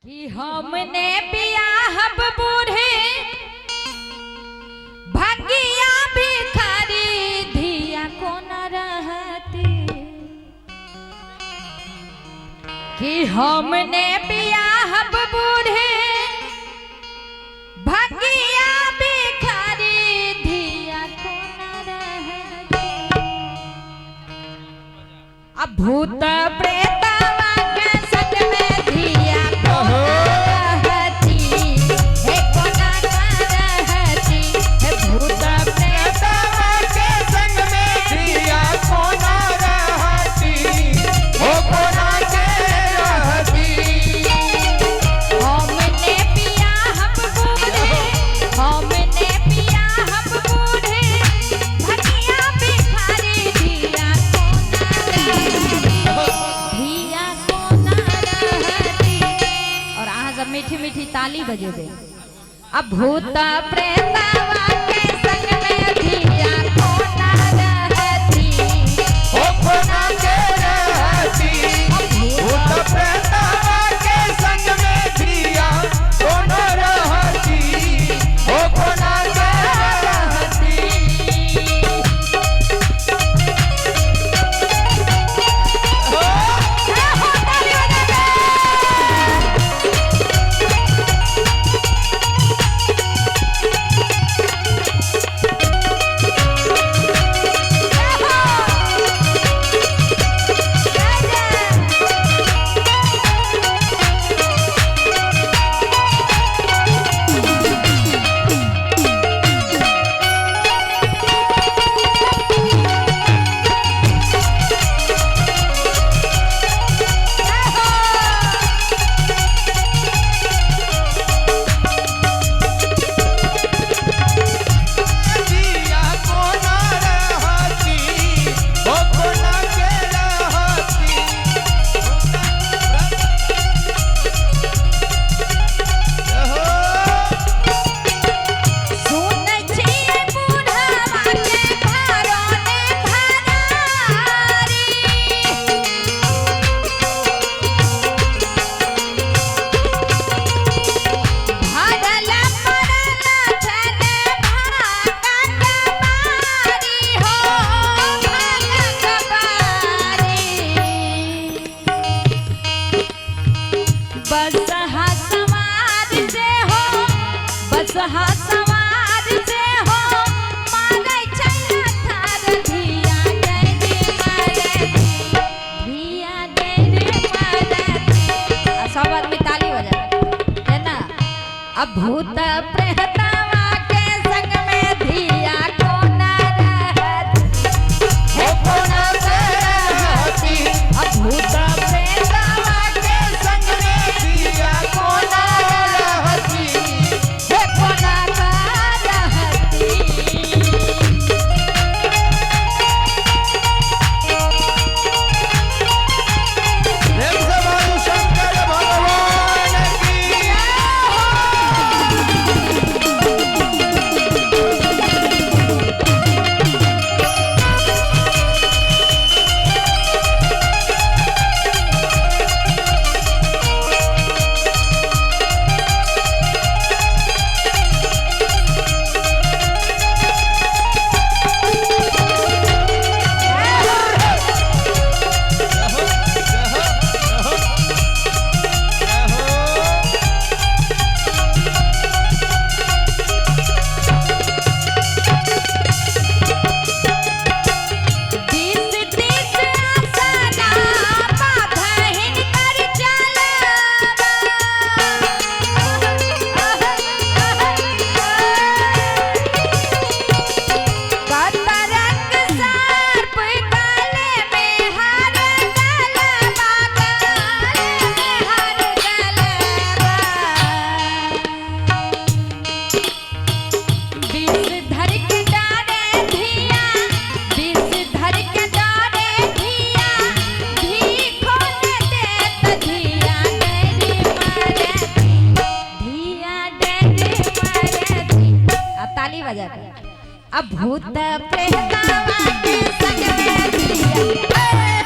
कि हमने बियाहब बूढ़े भगिया भिखारी धिया को न रहती। कि हमने बियाहब बूढ़े भगिया भिखारी धिया को न रहती। अब भूत प्रेत मीठी मीठी ताली बजे दे। अब भूत प्रेतवा के संग में धिया को न रहती। ओ कोना के रहती। भूत प्रेतवा के संग में धिया को न रहती। ओ कोना के रहती। बसहा सवार से हो मारै छैला थार धिया गैरी मरती। धिया गैरी मरती। सब आदमी ताली बजा है ना। अब भूत प्रेतवा के संग में धिया को न रहती। ओ कोना के रहती। अब भूत प्रेतवा के संग में धिया को न रहती। अब भूत प्रेतवा के संग में धिया